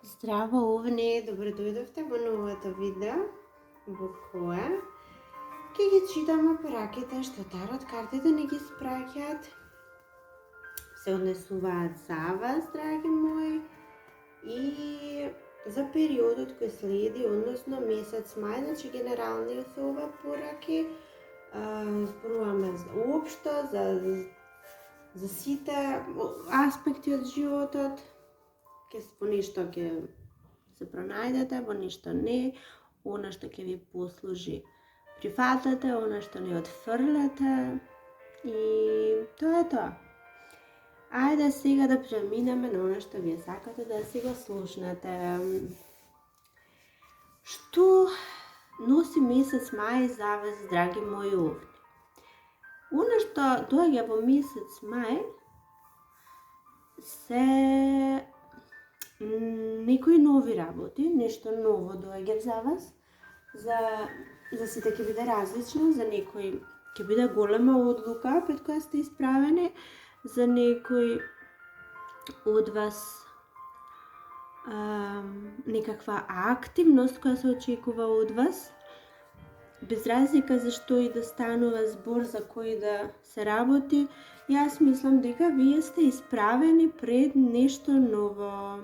Здраво, овне, добро дојдовте во новото видео, во кое ќе ги читаме пораките што тарот картите не ги спраќаат. Се однесуваат за вас, драги мои, и за периодот кој следи, односно месец мај, значи генерални се ова пораки. Зборуваме општо за сите аспекти од животот. Во нешто ќе се пронајдете, во нешто не, она што ќе ви послужи прифатате, она што не отфрлете и тоа е тоа. Ајде сега да преминеме на она што вие сакате да си го слушнете. Што носи месец мај за вас, драги мои овни? Она што доаѓа во месец мај се некои нови работи, нешто ново доаѓа за вас, за сите ќе биде различно, за некои ќе биде голема одлука пред која сте исправени, за некои од вас некаква активност која се очекува од вас, без разлика за што и да станува збор, за кој да се работи. Јас мислам дека вие сте исправени пред нешто ново.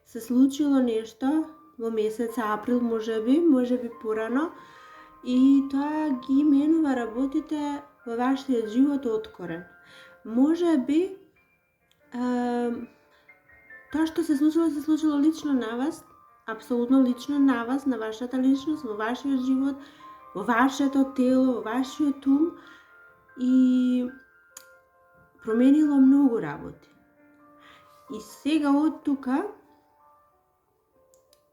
Се случило нешто во месец април, можеби порано, и тоа ги менува работите во вашиот живот од корен. Можеби тоа што се случило лично на вас, апсолутно лично на вас, на вашата личност, во вашиот живот, во вашето тело, во вашиот ум, и променило многу работи. И сега од тука,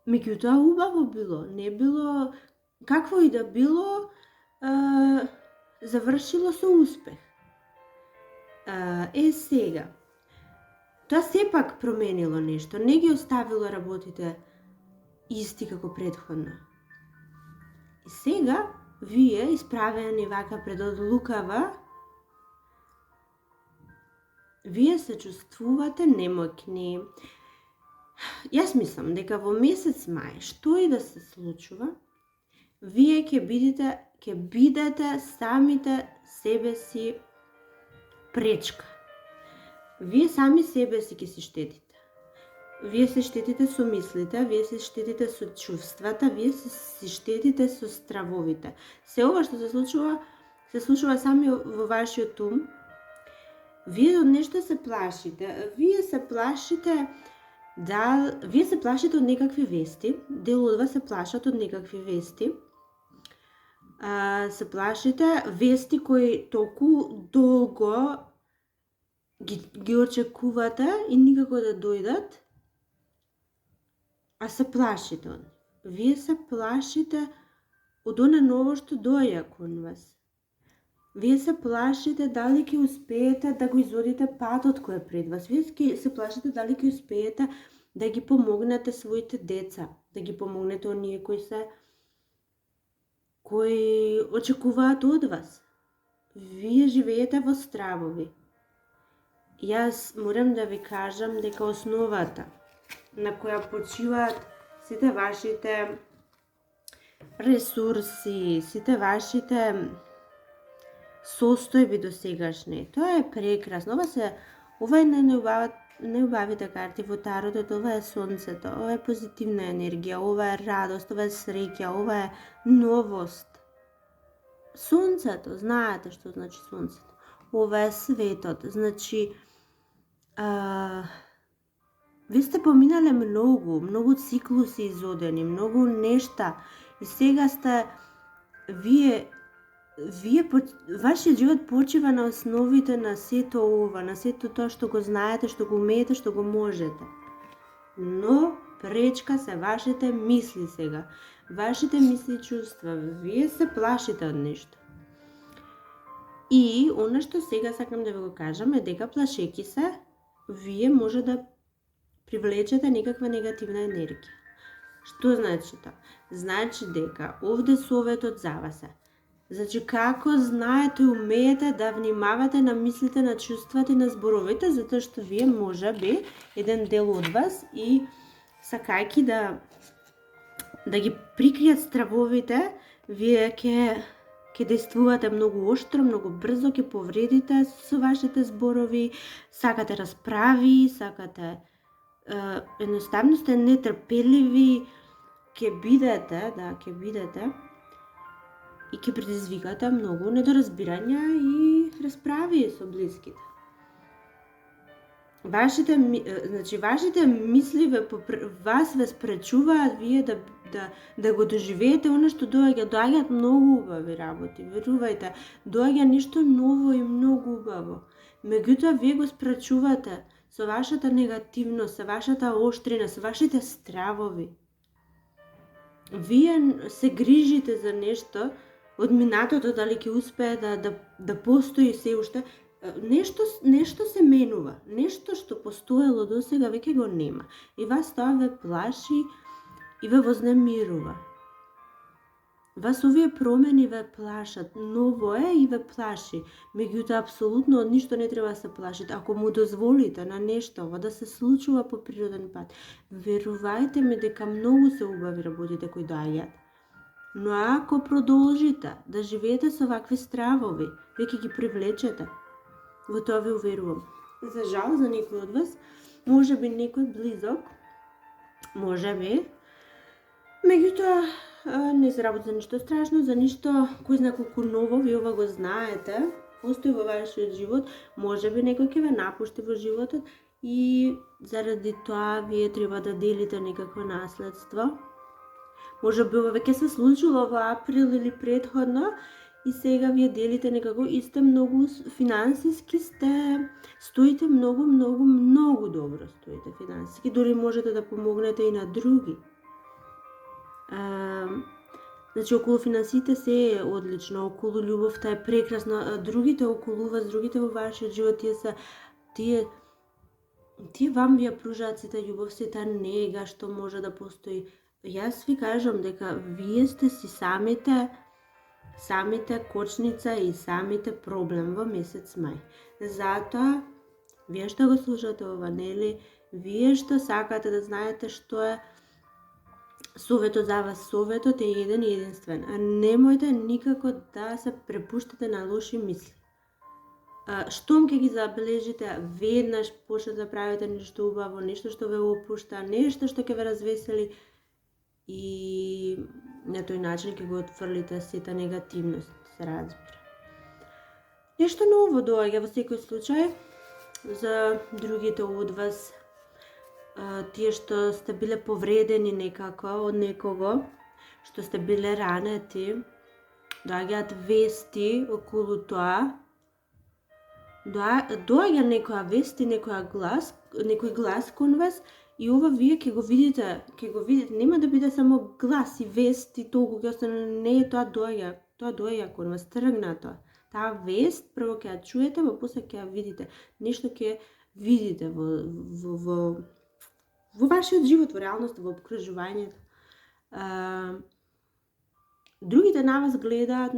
меѓутоа убаво било, не било, какво и да било, завршило со успех. Сега, тоа сепак променило нешто, не ги оставило работите исти како претходно. И сега, вие, исправени вака пред одлукава, вие се чувствувате немоќни. Јас мислам дека во месец мај, што и да се случува, вие ќе бидете самите себе си пречка. Вие сами себе си ќе си штетите. Вие се штетите со мислите, вие се штетите со чувствата, вие се штетите со стравовите. Се ова што се случува сами во вашиот ум. Вие од нешто се плашите. Вие се плашите од некакви вести. Дел од вас се плашат од некакви вести. Се плашите вести кои толку долго ги очекувате и никако да дојдат, а се плашите од. Вие се плашите од она ново што доаѓа кон вас. Вие се плашите дали ќе успеете да го изодите патот кој е пред вас. Вие се плашите дали ќе успеете да ги помогнете своите деца, да ги помогнете оние кои очекуваат од вас. Вие живеете во стравови. Јас морам да ви кажам дека основата на која почиваат сите вашите ресурси, сите вашите состојби досегашни, тоа е прекрасно. Ова е најубавите карти во таротот, ова е сонцето, ова е позитивна енергија, ова е радост, ова е среќа, ова е новост. Сонцето, знаете што значи сонцето. Ова е светот, значи вие сте поминале многу циклуси изодени, многу нешта, и сега сте вашиот живот почива на основите на сето ова, на сето тоа што го знаете, што го умеете, што го можете. Но пречка се вашите мисли сега. Вашите мисли и чувства. Вие се плашите од нешто. И она што сега сакам да ви го кажам е дека плашеки се, вие може да привлечете некаква негативна енергија. Што значи тоа? Значи дека овде советот за вас е. Значи како знаете и умеете да внимавате на мислите, на чувствата и на зборовите, затоа што вие можеби еден дел од вас и сакајки да ги прикријат стравовите, вие ќе действувате многу оштро, многу брзо, ќе повредите со вашите зборови, сакате расправи, сакате едноставно сте нетрпеливи, ќе бидете и ќе предизвикате многу недоразбирања и расправи со блиските. Вашите мисли ве спречуваат вие да го доживеете она што доаѓаат многу убави работи. Верувајте, доаѓа нешто ново и многу убаво. Меѓутоа вие го спречувате со вашата негативност, со вашата оштрина, со вашите стравови. Вие се грижите за нешто од минатото, дали ќе успее да постои се уште. Нешто се менува, нешто што постоело досега веќе го нема. И вас тоа ве плаши и ве вознемирува. Вас овие промени ве плашат, ново е и ве плаши. Меѓутоа, апсолутно од ништо не треба да се плашите. Ако му дозволите на нешто да се случува по природен пат, верувајте ми дека многу се убави работите кои доаѓаат. Но ако продолжите да живеете со вакви стравови, веќе ги привлечете. Во тоа ви уверувам. За жал, за некој од вас, може би некој близок, може би, меѓутоа не се работи за ништо страшно, за ништо кој знае колку ново, вие ова го знаете, постои во вашиот живот, може би некој ќе ве напушти во животот и заради тоа вие треба да делите некакво наследство. Може би ова веќе се случило во април или претходно, и сега вие делите некако и сте многу финансиски стоите многу добро стоите финансиски, дури можете да помогнете и на други. Значи околу финансите се е одлично, околу љубовта е прекрасна, другите околу вас, другите во вашиот живот, тие вам ви ја пружаат сета љубов, сета нега што може да постои. Јас ви кажам дека вие сте си самите кочница и самите проблем во месец мај. Затоа, вие што го слушате ова, нели, вие што сакате да знаете што е советот за вас, советот е еден и единствен. Немојте никако да се препуштате на лоши мисли. Штом ќе ги забележите, веднаш почнете да правите нешто убаво, нешто што ве опушта, нешто што ќе ве развесели, и на тој начин ќе го отфрлите сета негативност, се разбира. Нешто ново доаѓа во секој случај за другите од вас, тие што сте биле повредени некако од некого, што сте биле ранети, доаѓаат вести околу тоа, доаѓа некоја вест и некој глас кон вас. И ова вие ќе го видите, нема да биде само глас и вест и толку ќе остане, не, тоа доаѓа кон вас, тргна тоа. Таа вест прво ќе ја чуете, во после ќе ја видите. Нешто ќе видите во вашиот живот, во реалноста, во обкружувањето. Другите на вас гледаат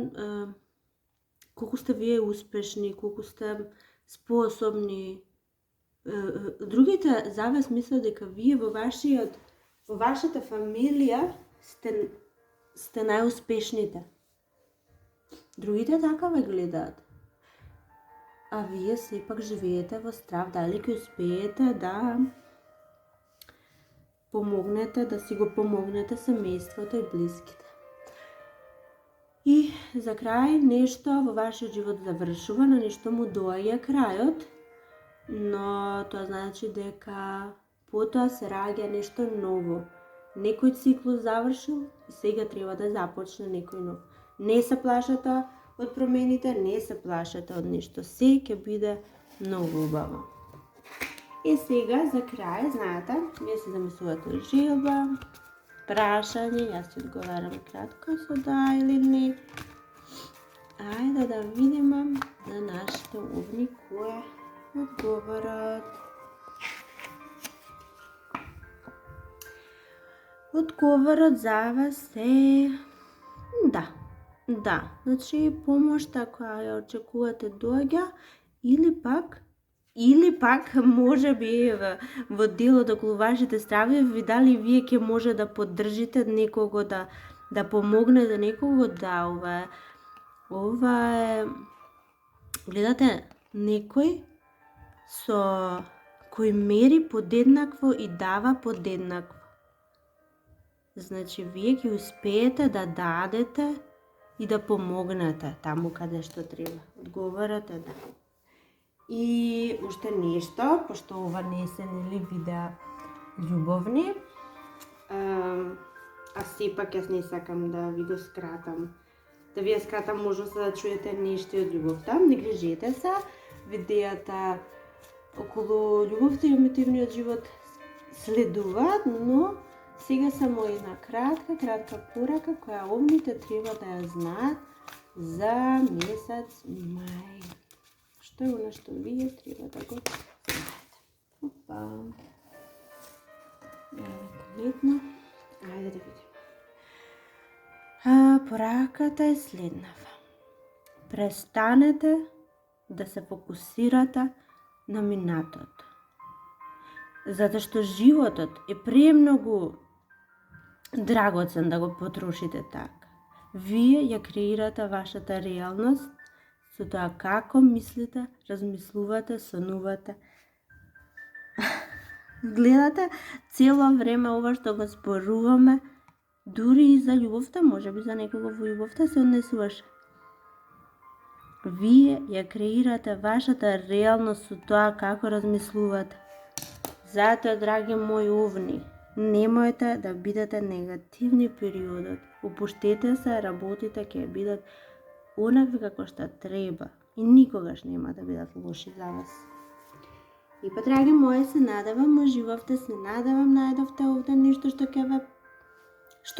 колку сте вие успешни, колку сте способни. Другите за вас мислат дека вие во вашата фамилија сте најуспешните. Другите така ве гледаат. А вие сепак живеете во страв, дали ќе успеете да помогнете, да си го помогнете семејството и блиските. И за крај нешто во вашиот живот завршува, на нешто му доаѓа крајот, но тоа значи дека потоа се раѓа нешто ново. Некој циклус завршил и сега треба да започне некој нов. Не се плашете од промените, не се плашете од ништо. Се ќе биде многу убаво. И сега за крај, знаете, вие се замислувате желба, прашање, јас ќе одговарам кратко со да или не. Ајде да видиме за нашите овни кој е одговорот. Одговорот за вас е да. Значи помошта која ја очекувате доаѓа или пак Или пак може би во делот околу вашите страви ви дали вие ќе може да поддржите некого, да помогнете некого, да ова е гледате некој кој мери подеднакво и дава подеднакво. Значи вие ќе успеете да дадете и да помогнете таму каде што треба. Одговорот е да. И уште нешто, пошто ова не се видеа љубовни, а сепак јас не сакам да ви го скратам. Да ви ја скратам можноста да чуете нешто од љубовта. Не грижете се, видеата околу љубовта и емотивниот живот следуваат, но сега само една кратка порака која овните треба да ја знаат за месец мај. Што е она што вие треба да го знаете. Опа. Летно. Ајде да видим. Пораката е следнава. Престанете да се фокусирате на минатото. Затоа што животот е премногу драгоцен да го потрошите така. Вие ја креирате вашата реалност со тоа како мислите, размислувате, сонувате. Гледате цело време ова што го зборуваме, дури и за љубовта, може би за некого во љубовта се однесуваше. Вие ја креирате вашата реалност со тоа како размислувате. Затоа, драги мои овни, немојте да бидете негативни периодот. Опуштете се, работите ќе бидат онакви како што треба и никогаш нема да бидат лоши за вас. И па, драги мои, се надевам, уживавте, се надевам, најдовте овде нешто што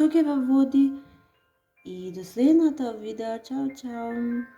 ќе ве води и до следното видео. Чао, чао!